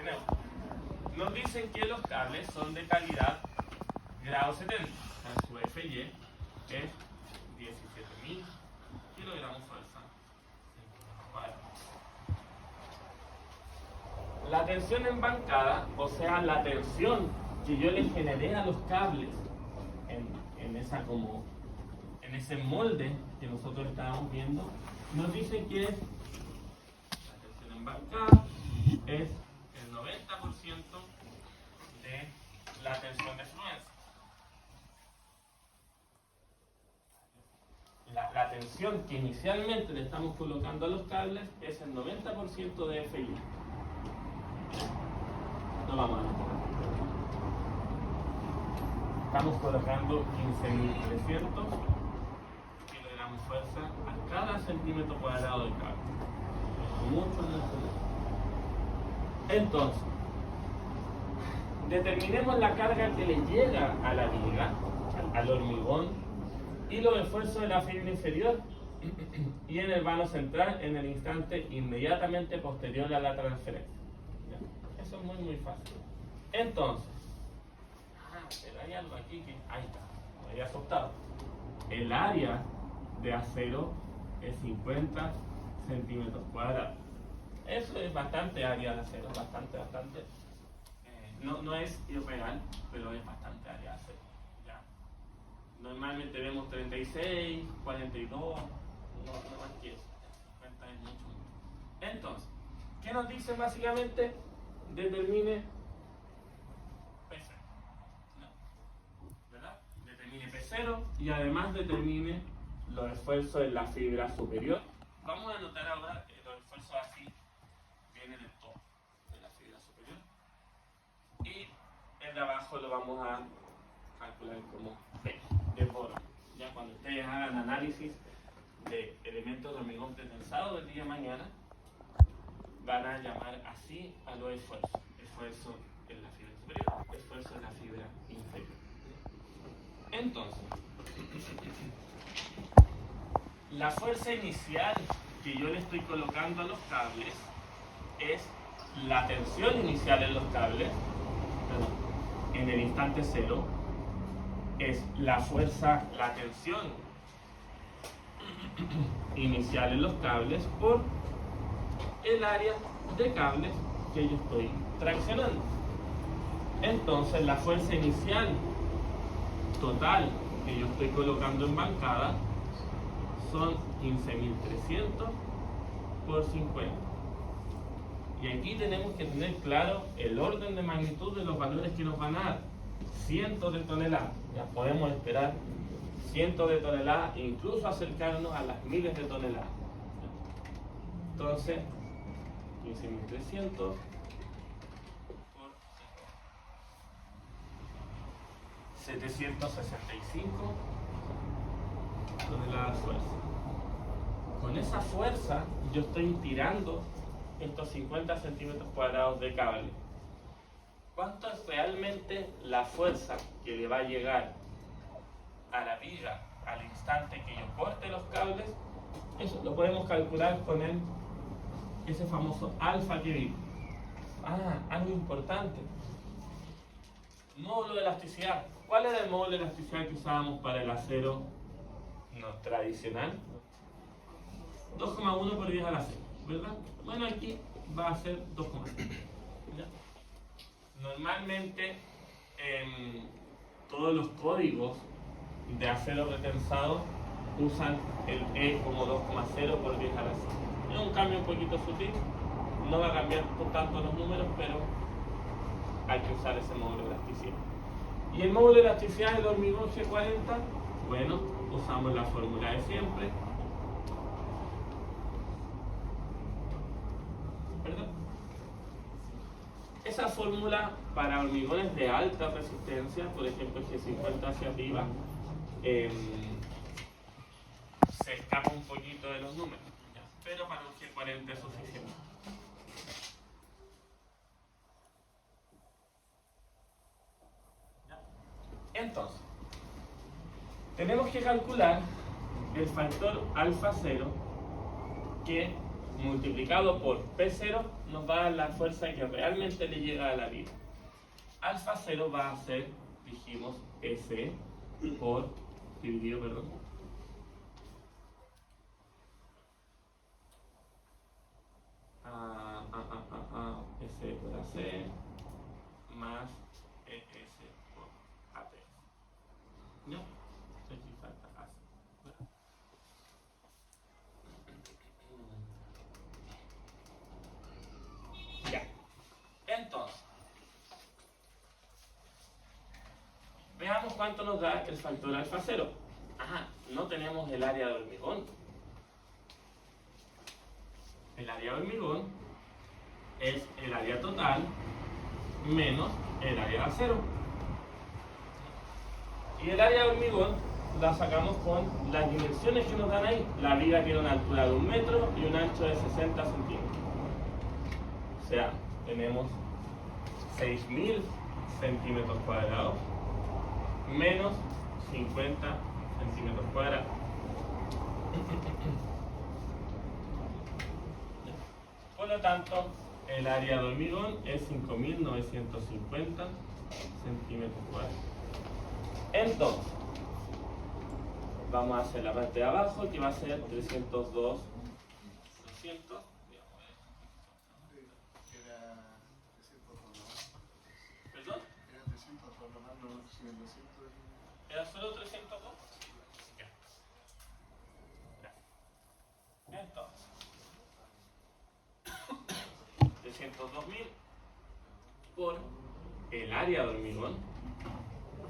tenemos. Nos dicen que los cables son de calidad grado 70. Su FY es 17.000 kilogramos fuerza. La tensión embancada, o sea, la tensión que yo le generé a los cables en ese molde que nosotros estábamos viendo, nos dice que la tensión embancada es el 90% de la tensión de fluencia. La tensión que inicialmente le estamos colocando a los cables es el 90% de FI. No vamos a ver. Estamos colocando 15.300 kilogramos fuerza a cada centímetro cuadrado del cable. Mucho. Entonces, determinemos la carga que le llega a la viga, al hormigón, y los esfuerzos de la fibra inferior y en el vano central en el instante inmediatamente posterior a la transferencia. ¿Ya? Eso es muy fácil. Entonces, pero hay algo aquí que ahí está, me había asustado. El área de acero es 50 centímetros cuadrados. Eso es bastante área de acero, bastante. No es irreal, pero es bastante área de acero. ¿Ya? Normalmente vemos 36, 42, no más que eso. 50 es mucho. Entonces, ¿qué nos dice básicamente? Determine P0. ¿Verdad? Determine P0 y además determine los esfuerzos en la fibra superior. Vamos a anotar ahora los esfuerzos así. Viene del todo de la fibra superior y el de abajo lo vamos a calcular como P de poro. Ya cuando ustedes hagan análisis de elementos de hormigón pretensado del día de mañana, van a llamar así a los esfuerzos: esfuerzo en la fibra superior, esfuerzo en la fibra inferior. Entonces, la fuerza inicial que yo le estoy colocando a los cables es la tensión inicial en los cables, en el instante cero, es la tensión inicial en los cables por el área de cables que yo estoy traccionando. Entonces, la fuerza inicial total que yo estoy colocando en bancada son 15.300 por 50. Y aquí tenemos que tener claro el orden de magnitud de los valores que nos van a dar. Cientos de toneladas. Ya podemos esperar cientos de toneladas e incluso acercarnos a las miles de toneladas. Entonces, 15.300 por 765 toneladas de fuerza. Con esa fuerza yo estoy tirando estos 50 centímetros cuadrados de cable. ¿Cuánto es realmente la fuerza que le va a llegar a la viga al instante que yo corte los cables? Eso lo podemos calcular con ese famoso alfa que vimos. Algo importante. Módulo de elasticidad. ¿Cuál era el módulo de elasticidad que usábamos para el acero no tradicional? 2,1 por 10 a la 6, ¿verdad? Bueno, aquí va a ser 2,5. Normalmente todos los códigos de acero retensado usan el E como 2,0 por 10 a la 6. Es un cambio un poquito sutil, no va a cambiar por tanto los números, pero hay que usar ese módulo de elasticidad. ¿Y el módulo de elasticidad del hormigón G40? Bueno, usamos la fórmula de siempre. ¿Verdad? Esa fórmula para hormigones de alta resistencia, por ejemplo G50 hacia arriba, se escapa un poquito de los números, ¿ya? Pero para un G40 es suficiente. ¿Ya? Entonces, tenemos que calcular el factor alfa 0 que multiplicado por P0 nos va a dar la fuerza que realmente le llega a la viga. Alfa 0 va a ser, dijimos, S por dividido, perdón. S por AC más ES por AP. ¿Ya? Aquí falta AC. Ya. Entonces, veamos cuánto nos da el factor alfa 0. Ajá, no tenemos el área de hormigón. El área de hormigón es el área total menos el área de acero. Y el área de hormigón la sacamos con las dimensiones que nos dan ahí. La viga tiene una altura de 1 metro y un ancho de 60 centímetros. O sea, tenemos 6.000 centímetros cuadrados menos 50 centímetros cuadrados. Por lo tanto, el área de hormigón es 5.950 centímetros cuadrados. Entonces, vamos a hacer la parte de abajo, que va a ser 302. 200. ¿Perdón? Era 300 por lo más, no 200. ¿Era solo 302? Ya. Entonces, 302.000 por el área de hormigón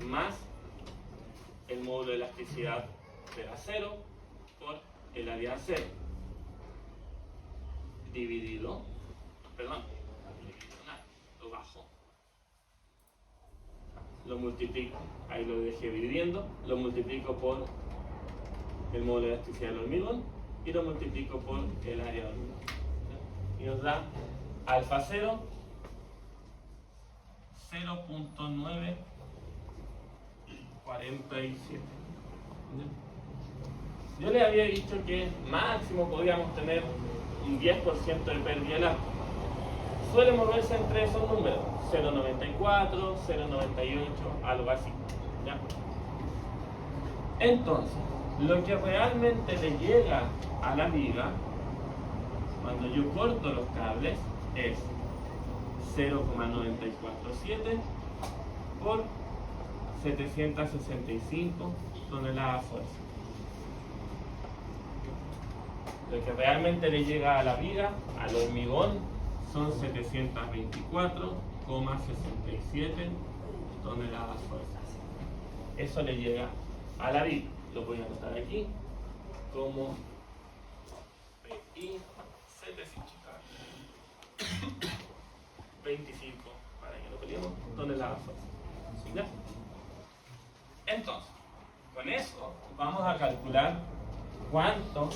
más el módulo de elasticidad del acero por el área de acero dividido, lo bajo, lo multiplico, ahí lo dejé dividiendo, lo multiplico por el módulo de elasticidad del hormigón y lo multiplico por el área de hormigón. Y nos da alfa 0, 0.947. Yo les había dicho que máximo podíamos tener un 10% de pérdida de elástico. Suele moverse entre esos números, 0.94, 0.98, algo así. ¿Ya? Entonces, lo que realmente le llega a la viga cuando yo corto los cables es 0,947 por 765 toneladas de fuerza. Lo que realmente le llega a la viga, al hormigón, son 724,67 toneladas de fuerza. Eso le llega a la viga. Lo voy a anotar aquí como PI 25, para que lo peleemos, toneladas de fuerza. ¿Ya? Entonces, con eso vamos a calcular cuánto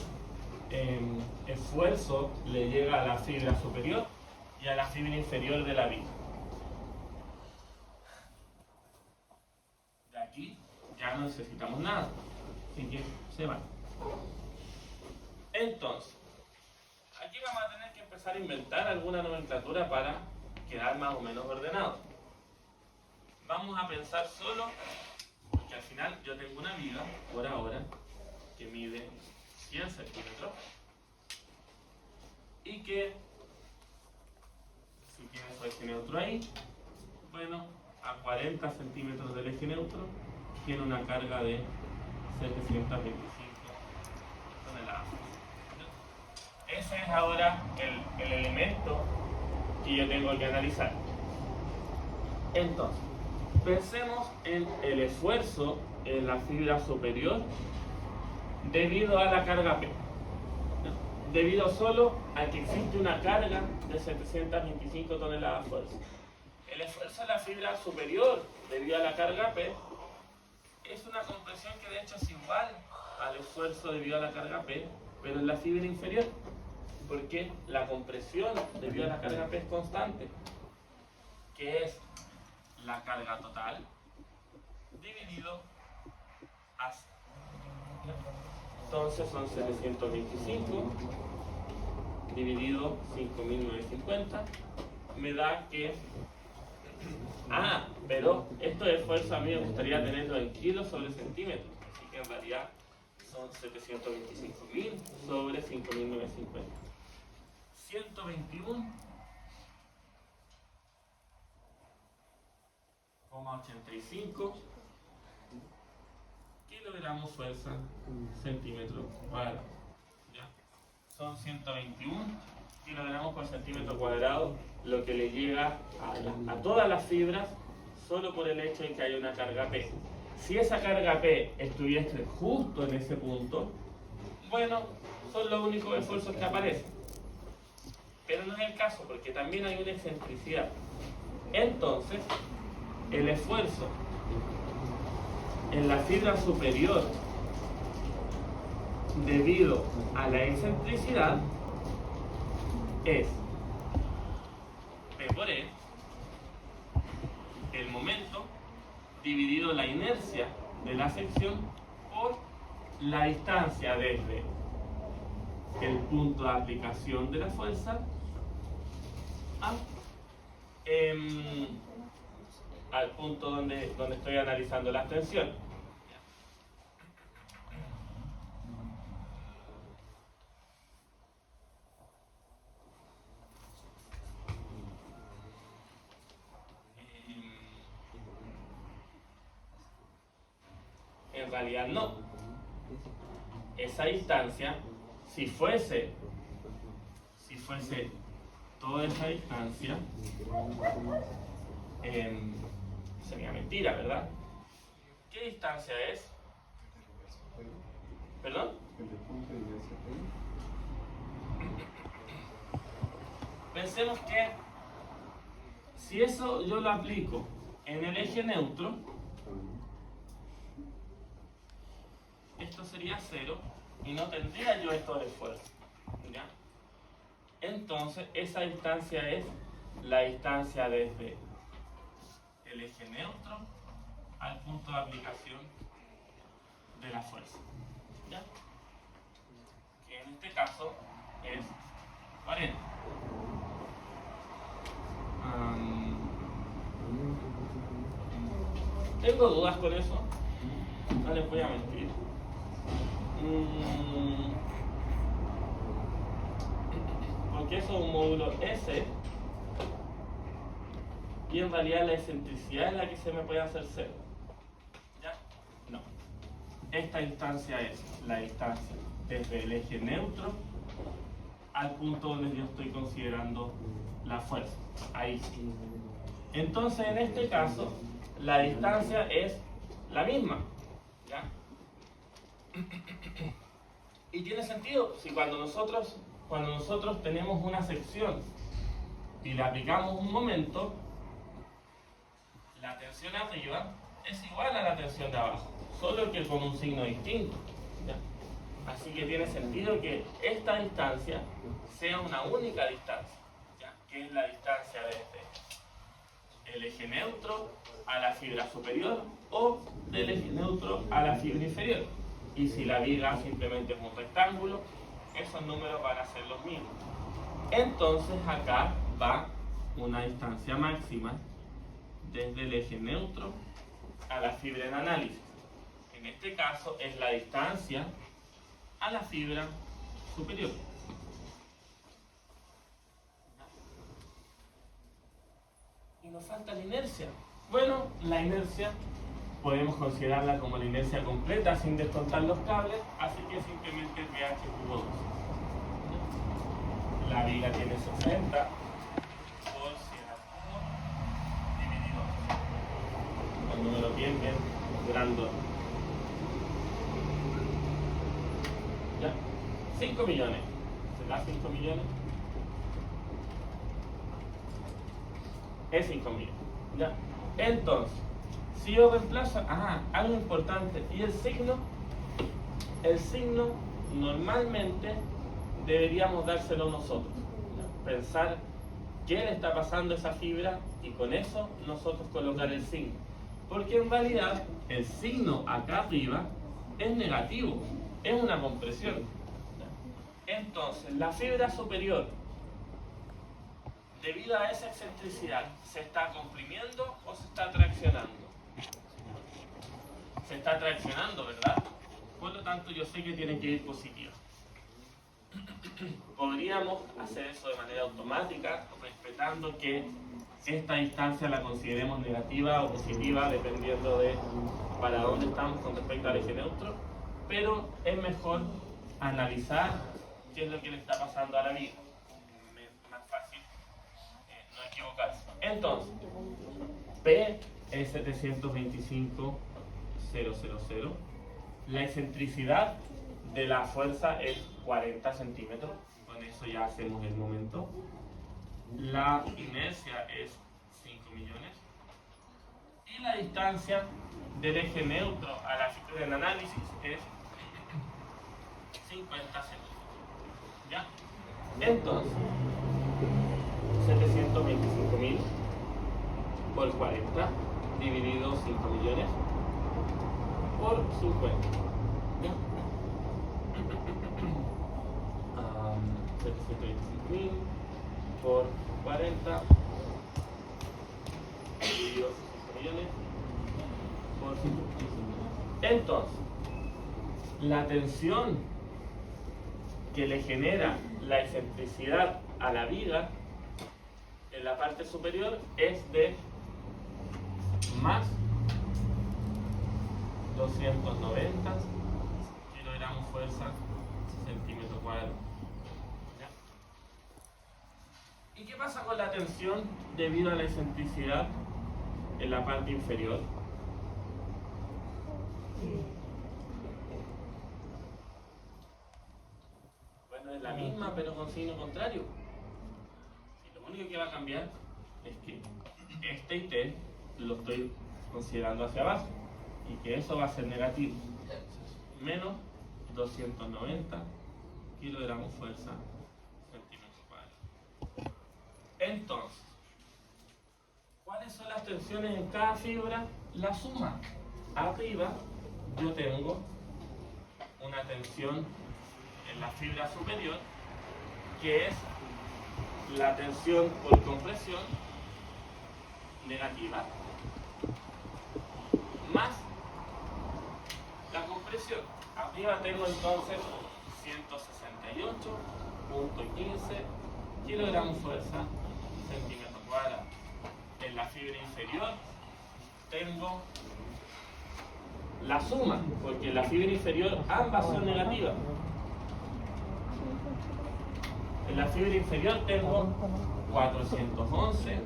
esfuerzo le llega a la fibra superior y a la fibra inferior de la viga. De aquí ya no necesitamos nada, así que se van. Entonces, aquí vamos a tener que empezar a inventar alguna nomenclatura para quedar más o menos ordenado. Vamos a pensar solo, porque al final yo tengo una viga, por ahora, que mide 100 centímetros y que, si tiene su eje neutro ahí, bueno, a 40 centímetros del eje neutro tiene una carga de 725 toneladas. Ese es ahora el elemento que yo tengo que analizar. Entonces, pensemos en el esfuerzo en la fibra superior debido a la carga P. Debido solo a que existe una carga de 725 toneladas de fuerza. El esfuerzo en la fibra superior debido a la carga P es una compresión que de hecho es igual al esfuerzo debido a la carga P, pero en la fibra inferior, porque la compresión debido a la carga P es constante, que es la carga total dividido a C. Entonces son 725 dividido 5.950 me da que... pero estos esfuerzos a mí me gustaría tenerlo en kilos sobre centímetros, así que en realidad son 725.000 sobre 5.950. 121,85 kilogramos fuerza centímetro cuadrado. ¿Ya? Son 121 kilogramos por centímetro cuadrado, lo que le llega a todas las fibras solo por el hecho de que hay una carga P. Si esa carga P estuviese justo en ese punto, bueno, son los únicos esfuerzos que aparecen. Pero no es el caso, porque también hay una excentricidad. Entonces, el esfuerzo en la fibra superior debido a la excentricidad es P por E, el momento, dividido la inercia de la sección por la distancia desde el punto de aplicación de la fuerza al punto donde estoy analizando las tensiones. En realidad no. Esa distancia, si fuese toda esa distancia, sería mentira, ¿verdad? ¿Qué distancia es? ¿Perdón? Pensemos que si eso yo lo aplico en el eje neutro, esto sería 0 y no tendría yo esto de esfuerzo, ¿ya? Entonces esa distancia es la distancia desde el eje neutro al punto de aplicación de la fuerza, ¿ya? Que en este caso es 40. ¿Tengo dudas con eso? No les voy a mentir. Porque eso es un módulo S y en realidad la excentricidad es la que se me puede hacer 0. ¿Ya? No. Esta distancia es la distancia desde el eje neutro al punto donde yo estoy considerando la fuerza. Ahí sí. Entonces en este caso la distancia es la misma. ¿Ya? Y tiene sentido si cuando nosotros tenemos una sección y le aplicamos un momento, la tensión arriba es igual a la tensión de abajo, solo que con un signo distinto, ¿ya? Así que tiene sentido que esta distancia sea una única distancia, ¿ya? Que es la distancia desde el eje neutro a la fibra superior o del eje neutro a la fibra inferior. Y si la viga simplemente es un rectángulo, esos números van a ser los mismos. Entonces acá va una distancia máxima desde el eje neutro a la fibra en análisis. En este caso es la distancia a la fibra superior. Y nos falta la inercia. Bueno, la inercia podemos considerarla como la inercia completa sin descontar los cables, así que simplemente pH cubo 2. La viga tiene 60 por 100 al cubo dividido con número bien grandote. ¿Ya? 5 millones. ¿Será 5 millones? Es 5 millones. ¿Ya? Entonces, si yo reemplazo, algo importante, y el signo normalmente deberíamos dárselo nosotros, ¿ya? Pensar qué le está pasando a esa fibra y con eso nosotros colocar el signo, porque en realidad el signo acá arriba es negativo, es una compresión, ¿ya? Entonces, la fibra superior, debido a esa excentricidad, ¿se está comprimiendo o se está traccionando? Se está traccionando, ¿verdad? Por lo tanto, yo sé que tiene que ir positiva. Podríamos hacer eso de manera automática, respetando que esta distancia la consideremos negativa o positiva, dependiendo de para dónde estamos con respecto al eje neutro, pero es mejor analizar qué es lo que le está pasando a la viga. Más fácil no equivocarse. Entonces, P es 725,000. La excentricidad de la fuerza es 40 centímetros. Con eso ya hacemos el momento. La inercia es 5 millones. Y la distancia del eje neutro a la figura del análisis es 50 centímetros. ¿Ya? Entonces, 725.000 por 40 dividido 5 millones por 50. ¿Ya? 725.000 por 40 dividido 5 millones por 50. Entonces, la tensión que le genera la excentricidad a la viga en la parte superior es de más 290 kilogramos fuerza centímetro cuadrado. ¿Ya? ¿Y qué pasa con la tensión debido a la excentricidad en la parte inferior? Bueno, es la misma, pero con signo contrario. Y lo único que va a cambiar es que este y T lo estoy considerando hacia abajo, y que eso va a ser negativo. Menos 290 kilogramos fuerza centímetro cuadrado. Entonces, ¿cuáles son las tensiones en cada fibra? La suma. Arriba yo tengo una tensión en la fibra superior, que es la tensión por compresión negativa, más la compresión. Arriba tengo entonces 168,15 kilogramos fuerza centímetro cuadrado. En la fibra inferior tengo la suma, porque en la fibra inferior ambas son negativas. En la fibra inferior tengo 411,85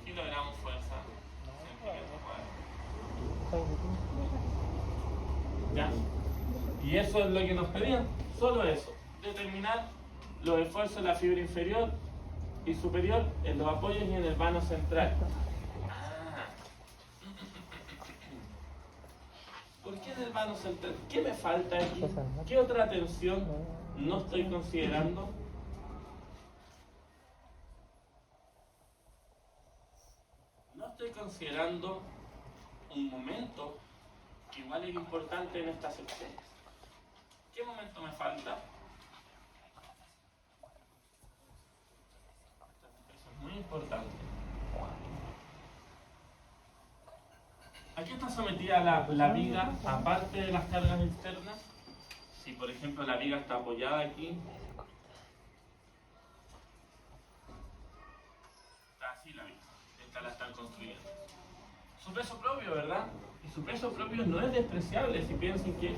kilogramos fuerza centímetro cuadrado. ¿Ya? Y eso es lo que nos pedían, solo eso, determinar los esfuerzos en la fibra inferior y superior, en los apoyos y en el vano central. ¿Por qué en el vano central? ¿Qué me falta aquí? ¿Qué otra tensión no estoy considerando? No estoy considerando un momento que igual es importante en esta sección. ¿Qué momento me falta? Eso es muy importante. ¿A qué está sometida la viga, aparte de las cargas externas? Si por ejemplo la viga está apoyada aquí, está así la viga, esta la están construyendo. Su peso propio, ¿verdad? Y su peso propio no es despreciable. Si piensan que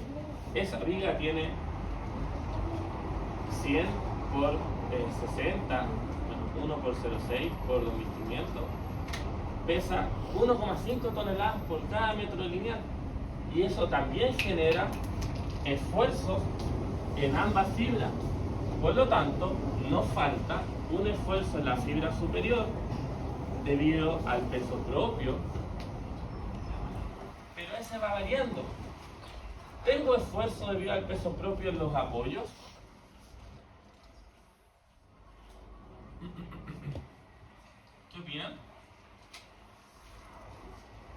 esa viga tiene 100 por 60, 1 por 0,6 por 2500, pesa 1,5 toneladas por cada metro lineal, y eso también genera esfuerzos en ambas fibras. Por lo tanto, nos falta un esfuerzo en la fibra superior debido al peso propio, pero ese va variando. ¿Tengo esfuerzo debido al peso propio en los apoyos? ¿Qué opinan?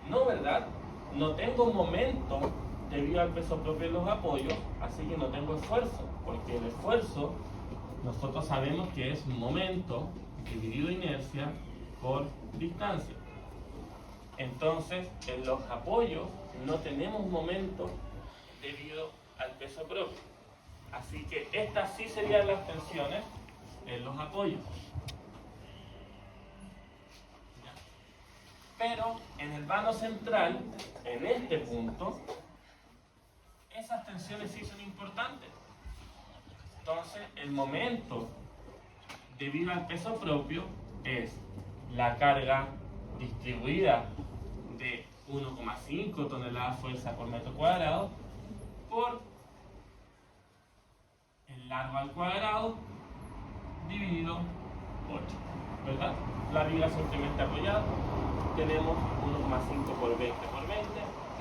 No, ¿verdad? No tengo momento debido al peso propio de los apoyos, así que no tengo esfuerzo, porque el esfuerzo nosotros sabemos que es momento dividido inercia por distancia. Entonces, en los apoyos no tenemos momento debido al peso propio. Así que estas sí serían las tensiones en los apoyos. Pero en el vano central, en este punto, esas tensiones sí son importantes. Entonces, el momento debido al peso propio es la carga distribuida de 1,5 toneladas fuerza por metro cuadrado por el largo al cuadrado dividido 8, ¿verdad? La viga simplemente apoyada, tenemos 1,5 por 20 por 20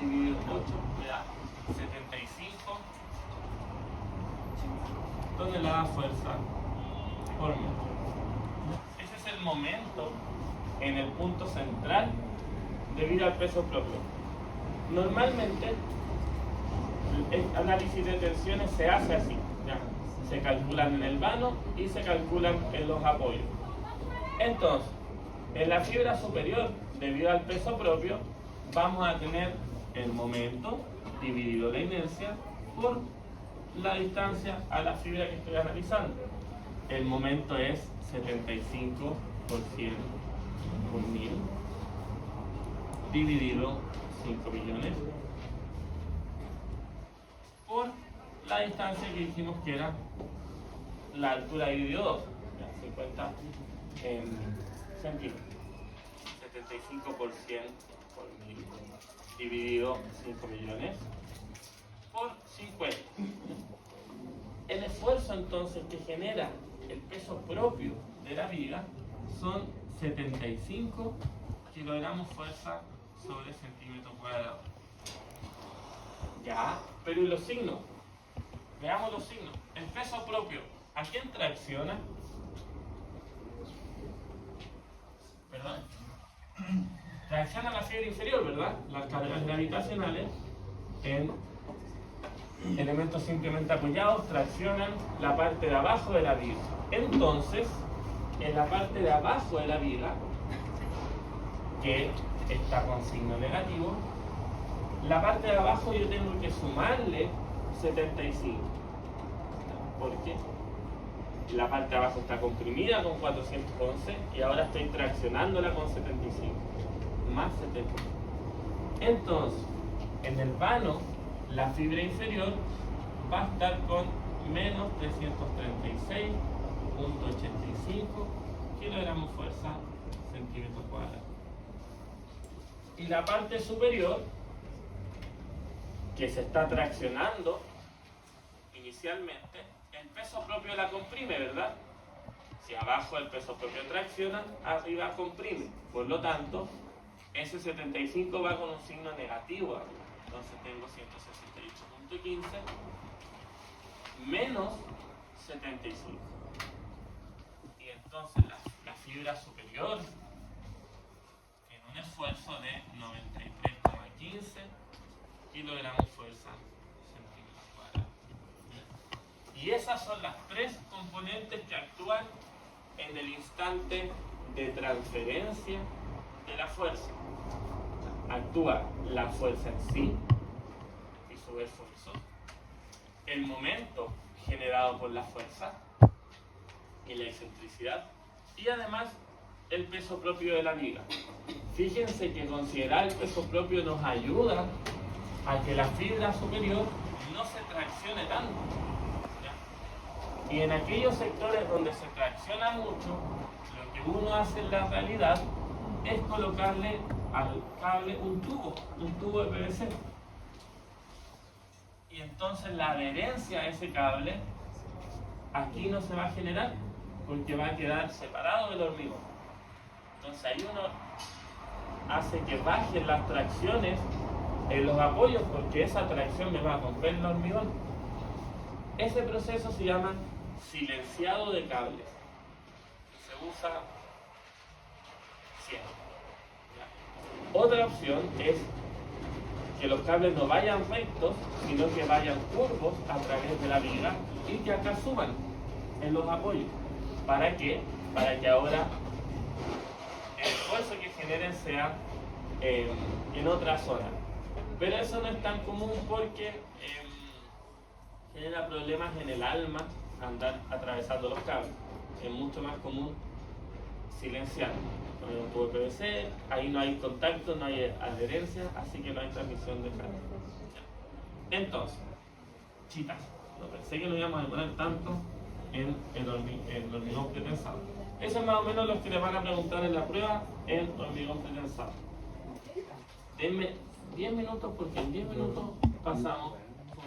dividido 8 me da 75 toneladas fuerza por metro. Ese es el momento en el punto central debido al peso propio. Normalmente el análisis de tensiones se hace así, ¿ya? Se calculan en el vano y se calculan en los apoyos. Entonces, en la fibra superior, debido al peso propio, vamos a tener el momento dividido la inercia por la distancia a la fibra que estoy analizando. El momento es 75 por 100 por 1000 dividido 5 millones por la distancia que dijimos que era la altura dividido 2, 50 en centímetros. 75 por 100 por 1000 dividido 5 millones por 50. El esfuerzo entonces que genera el peso propio de la viga son 75 kilogramos fuerza sobre centímetro cuadrado. Ya, pero ¿y los signos? Veamos los signos. El peso propio, ¿a quién tracciona? ¿Verdad? Tracciona la fibra inferior, ¿verdad? Las cargas gravitacionales en elementos simplemente apoyados traccionan la parte de abajo de la viga. Entonces, en la parte de abajo de la viga, que está con signo negativo, la parte de abajo yo tengo que sumarle 75. ¿Por qué? La parte de abajo está comprimida con 411 y ahora estoy traccionándola con 75. Más 75. Entonces, en el vano, la fibra inferior va a estar con menos 336.85 kilogramos fuerza centímetro cuadrado. Y la parte superior, que se está traccionando inicialmente, el peso propio la comprime, ¿verdad? Si abajo el peso propio tracciona, arriba comprime. Por lo tanto, ese 75 va con un signo negativo arriba. Entonces tengo 168.15 menos 75. Y entonces la fibra superior, en un esfuerzo de 93,15 kilogramos fuerza centímetro cuadrado. Y esas son las tres componentes que actúan en el instante de transferencia de la fuerza. Actúa la fuerza en sí y su esfuerzo, el momento generado por la fuerza y la excentricidad, y además el peso propio de la viga. Fíjense que considerar el peso propio nos ayuda a que la fibra superior no se traccione tanto, ¿ya? Y en aquellos sectores donde se tracciona mucho, lo que uno hace en la realidad es colocarle al cable un tubo de PVC. Y entonces la adherencia a ese cable aquí no se va a generar porque va a quedar separado del hormigón. Entonces ahí uno hace que bajen las tracciones en los apoyos porque esa tracción me va a romper el hormigón. Ese proceso se llama silenciado de cables. Se usa siempre. Otra opción es que los cables no vayan rectos, sino que vayan curvos a través de la viga y que acá suban en los apoyos. ¿Para qué? Para que ahora el esfuerzo que generen sea en otra zona. Pero eso no es tan común porque genera problemas en el alma andar atravesando los cables. Es mucho más común silenciar con un tubo de PVC, ahí no hay contacto, no hay adherencia, así que no hay transmisión de carga. Entonces, chitas, no pensé que no íbamos a demorar tanto en el hormigón pretensado. Eso es más o menos lo que les van a preguntar en la prueba en hormigón pretensado. Denme 10 minutos porque en 10 minutos pasamos